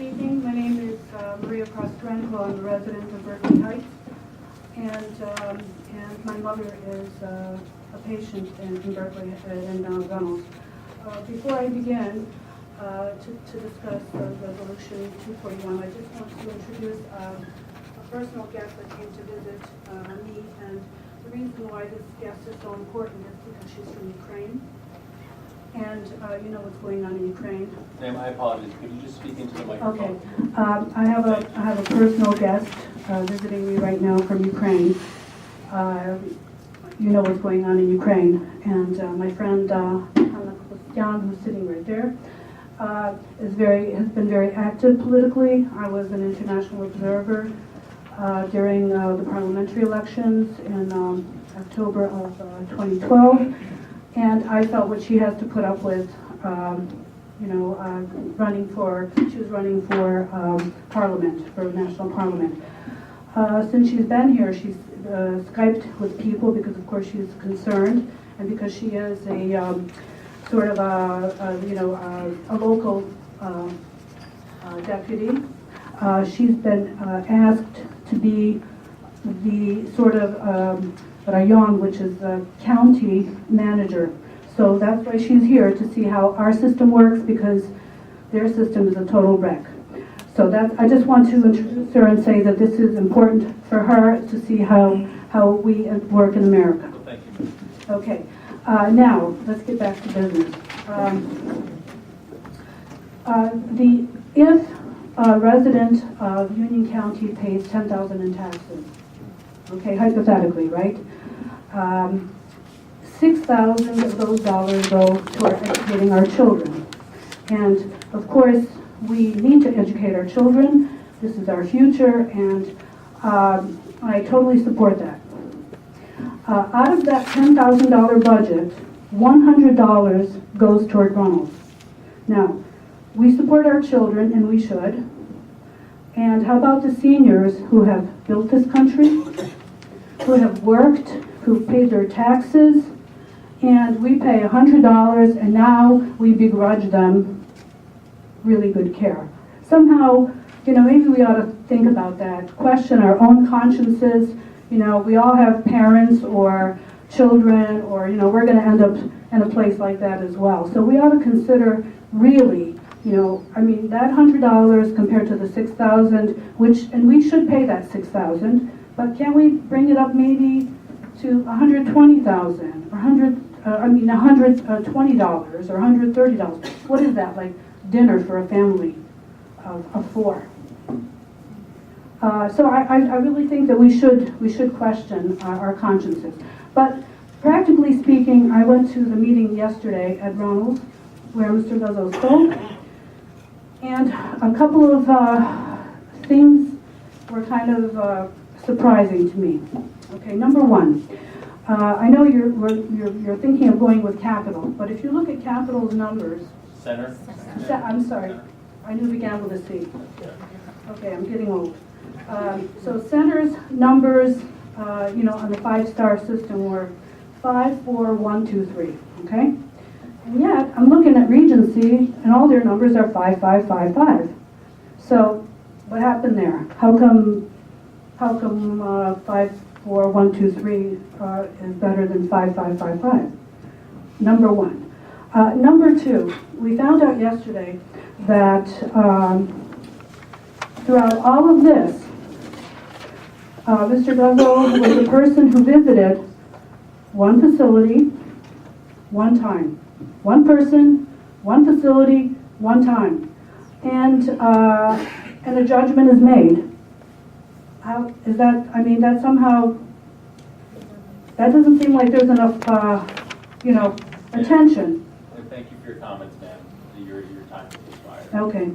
evening. My name is Maria Kostrenko. I'm a resident of Berkeley Heights, and my mother is a patient in Berkeley in Runnells. Before I begin to discuss Resolution 241, I just want to introduce a personal guest that came to visit me, and the reason why this guest is so important is because she's from Ukraine. And you know what's going on in Ukraine. Ma'am, I apologize. Could you just speak into the microphone? Okay. I have a personal guest visiting me right now from Ukraine. You know what's going on in Ukraine. And my friend Anna Kostyan, who's sitting right there, has been very active politically. I was an international observer during the parliamentary elections in October of 2012. And I felt what she has to put up with, she was running for Parliament, for National Parliament. Since she's been here, she's Skyped with people because, of course, she's concerned, and because she is a sort of a local deputy. She's been asked to be the sort of rayon, which is a county manager. So that's why she's here, to see how our system works, because their system is a total wreck. So I just want to introduce her and say that this is important for her to see how we work in America. Thank you. Okay, now let's get back to business. If a resident of Union County pays $10,000 in taxes, okay, hypothetically, right? 6,000 of those dollars go toward educating our children. And of course, we need to educate our children. This is our future, and I totally support that. Out of that $10,000 budget, $100 goes toward Runnells. Now, we support our children, and we should. And how about the seniors who have built this country, who have worked, who've paid their taxes, and we pay $100, and now we begrudge them really good care. Somehow, maybe we ought to think about that, question our own consciences. We all have parents or children, or, we're going to end up in a place like that as well. So we ought to consider really, that $100 compared to the $6,000, and we should pay that $6,000, but can we bring it up maybe to $120,000 or $120 or $130? What is that, like dinner for a family of four? So I really think that we should question our consciences. But practically speaking, I went to the meeting yesterday at Runnells where Mr. Guzzo spoke, and a couple of things were kind of surprising to me. Okay, number one, I know you're thinking of going with capital, but if you look at capital's numbers, Center? I'm sorry, I knew it began with a C. Okay, I'm getting old. So center's numbers, on the 5-star system were 5, 4, 1, 2, 3. Okay, and yet I'm looking at Regency, and all their numbers are 5, 5, 5, 5. So what happened there? How come 5, 4, 1, 2, 3 is better than 5, 5, 5, 5? Number one. Number two, we found out yesterday that throughout all of this, Mr. Guzzo was the person who visited one facility, one time. One person, one facility, one time. And a judgment is made. How is that? That somehow, that doesn't seem like there's enough, attention. Thank you for your comments, ma'am. Your time is expired. Okay.